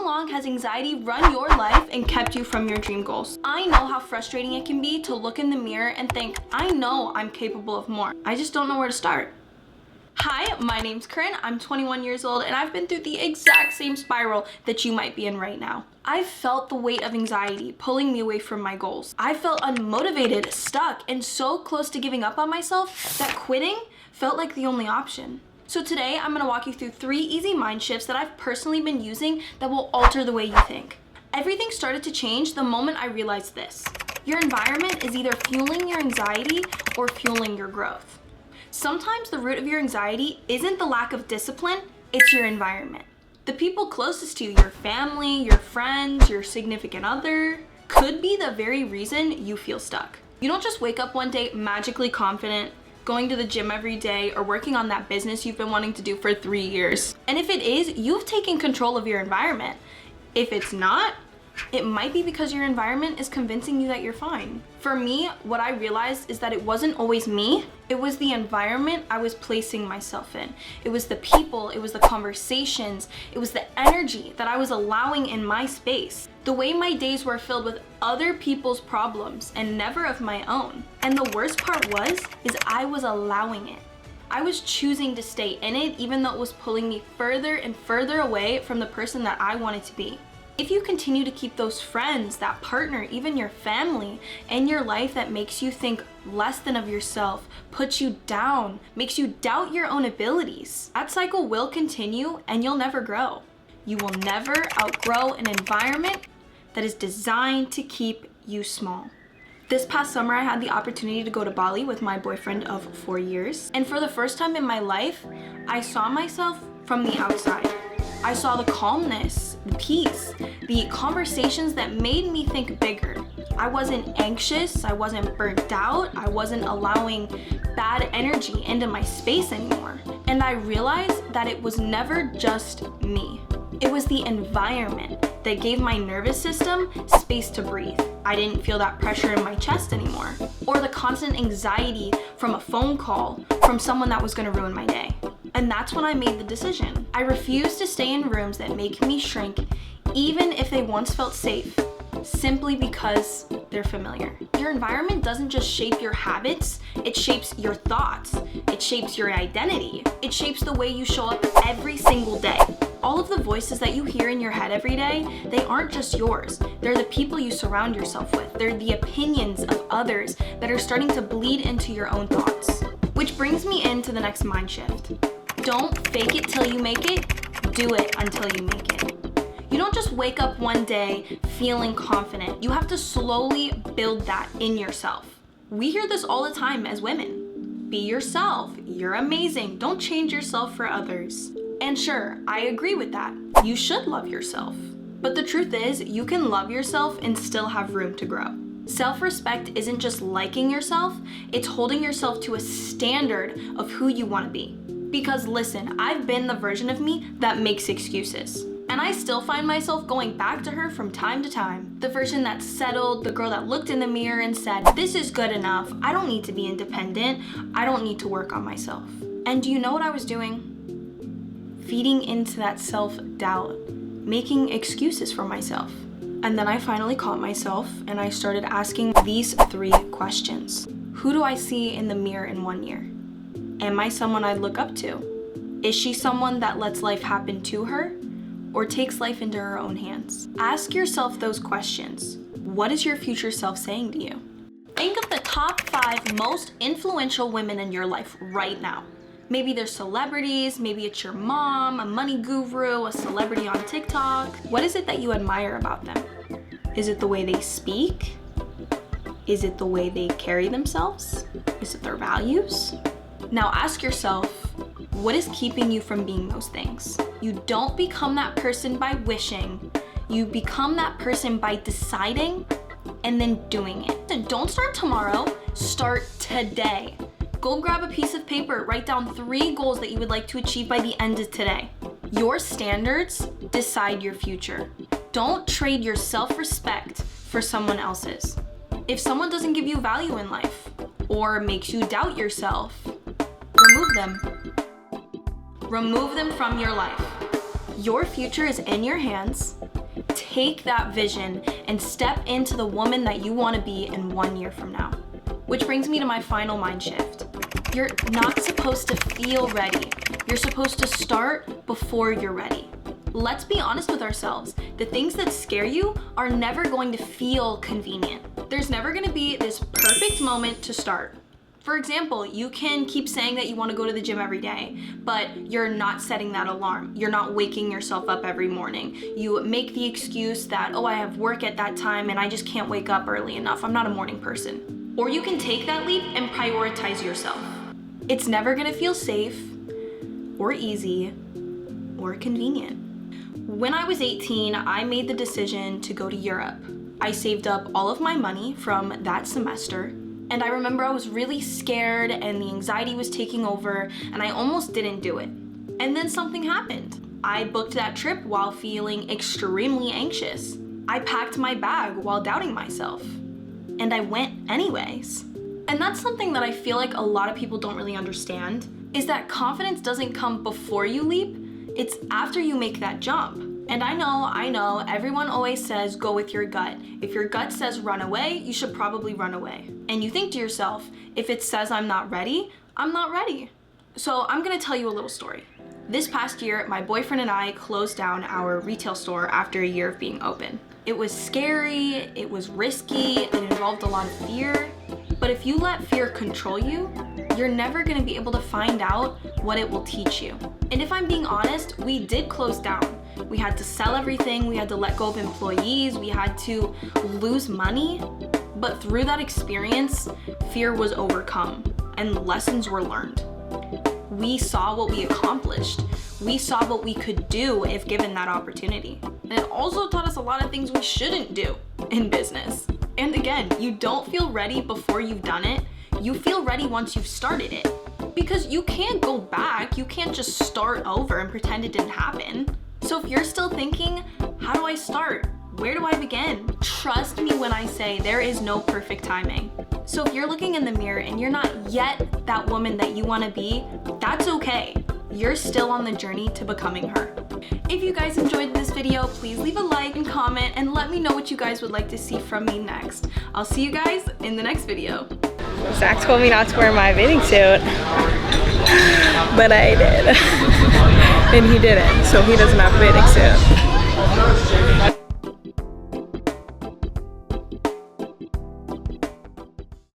long has anxiety run your life and kept you from your dream goals? I know how frustrating it can be to look in the mirror and think, I know I'm capable of more. I just don't know where to start. Hi, my name's Corinne. I'm 21 years old and I've been through the exact same spiral that you might be in right now. I've felt the weight of anxiety pulling me away from my goals. I felt unmotivated, stuck, and so close to giving up on myself that quitting felt like the only option. So today I'm gonna walk you through 3 easy mind shifts that I've personally been using that will alter the way you think. Everything started to change the moment I realized this. Your environment is either fueling your anxiety or fueling your growth. Sometimes the root of your anxiety isn't the lack of discipline, it's your environment. The people closest to you, your family, your friends, your significant other, could be the very reason you feel stuck. You don't just wake up one day magically confident, going to the gym every day, or working on that business you've been wanting to do for 3 years. And if it is, you've taken control of your environment. If it's not, it might be because your environment is convincing you that you're fine. For me, what I realized is that it wasn't always me, it was the environment I was placing myself in. It was the people, it was the conversations, it was the energy that I was allowing in my space. The way my days were filled with other people's problems and never of my own. And the worst part is I was allowing it. I was choosing to stay in it even though it was pulling me further and further away from the person that I wanted to be. If you continue to keep those friends, that partner, even your family in your life that makes you think less than of yourself, puts you down, makes you doubt your own abilities, that cycle will continue and you'll never grow. You will never outgrow an environment that is designed to keep you small. This past summer, I had the opportunity to go to Bali with my boyfriend of 4 years. And for the first time in my life, I saw myself from the outside. I saw the calmness, the peace, the conversations that made me think bigger. I wasn't anxious, I wasn't burnt out, I wasn't allowing bad energy into my space anymore. And I realized that it was never just me. It was the environment that gave my nervous system space to breathe. I didn't feel that pressure in my chest anymore, or the constant anxiety from a phone call from someone that was gonna ruin my day. And that's when I made the decision. I refuse to stay in rooms that make me shrink, even if they once felt safe, simply because they're familiar. Your environment doesn't just shape your habits, it shapes your thoughts, it shapes your identity, it shapes the way you show up every single day. All of the voices that you hear in your head every day, they aren't just yours. They're the people you surround yourself with. They're the opinions of others that are starting to bleed into your own thoughts. Which brings me into the next mind shift. Don't fake it till you make it, do it until you make it. You don't just wake up one day feeling confident. You have to slowly build that in yourself. We hear this all the time as women. Be yourself, you're amazing, don't change yourself for others. And sure, I agree with that. You should love yourself. But the truth is, you can love yourself and still have room to grow. Self-respect isn't just liking yourself, it's holding yourself to a standard of who you want to be. Because listen, I've been the version of me that makes excuses. And I still find myself going back to her from time to time. The version that settled, the girl that looked in the mirror and said, this is good enough, I don't need to be independent, I don't need to work on myself. And do you know what I was doing? Feeding into that self-doubt, making excuses for myself. And then I finally caught myself and I started asking these 3 questions. Who do I see in the mirror in 1 year? Am I someone I look up to? Is she someone that lets life happen to her or takes life into her own hands? Ask yourself those questions. What is your future self saying to you? Think of the top 5 most influential women in your life right now. Maybe they're celebrities, maybe it's your mom, a money guru, a celebrity on TikTok. What is it that you admire about them? Is it the way they speak? Is it the way they carry themselves? Is it their values? Now ask yourself, what is keeping you from being those things? You don't become that person by wishing. You become that person by deciding and then doing it. And don't start tomorrow, start today. Go grab a piece of paper, write down 3 goals that you would like to achieve by the end of today. Your standards decide your future. Don't trade your self-respect for someone else's. If someone doesn't give you value in life or makes you doubt yourself, remove them. Remove them from your life. Your future is in your hands. Take that vision and step into the woman that you want to be in 1 year from now. Which brings me to my final mind shift. You're not supposed to feel ready. You're supposed to start before you're ready. Let's be honest with ourselves. The things that scare you are never going to feel convenient. There's never going to be this perfect moment to start. For example, you can keep saying that you want to go to the gym every day, but you're not setting that alarm. You're not waking yourself up every morning. You make the excuse that, oh, I have work at that time and I just can't wake up early enough. I'm not a morning person. Or you can take that leap and prioritize yourself. It's never going to feel safe or easy or convenient. When I was 18, I made the decision to go to Europe. I saved up all of my money from that semester. And I remember I was really scared and the anxiety was taking over and I almost didn't do it. And then something happened. I booked that trip while feeling extremely anxious. I packed my bag while doubting myself. And I went anyways. And that's something that I feel like a lot of people don't really understand, is that confidence doesn't come before you leap, it's after you make that jump. And I know, everyone always says go with your gut. If your gut says run away, you should probably run away. And you think to yourself, if it says I'm not ready, I'm not ready. So I'm gonna tell you a little story. This past year, my boyfriend and I closed down our retail store after a year of being open. It was scary, it was risky, it involved a lot of fear. But if you let fear control you, you're never gonna be able to find out what it will teach you. And if I'm being honest, we did close down. We had to sell everything, we had to let go of employees, we had to lose money. But through that experience, fear was overcome and lessons were learned. We saw what we accomplished. We saw what we could do if given that opportunity. And it also taught us a lot of things we shouldn't do in business. And again, you don't feel ready before you've done it. You feel ready once you've started it. Because you can't go back. You can't just start over and pretend it didn't happen. So if you're still thinking, how do I start? Where do I begin? Trust me when I say there is no perfect timing. So if you're looking in the mirror and you're not yet that woman that you want to be, that's okay. You're still on the journey to becoming her. If you guys enjoyed this video, please leave a like and comment and let me know what you guys would like to see from me next. I'll see you guys in the next video. Zach told me not to wear my bathing suit, but I did. And he didn't, so he doesn't have a bathing suit.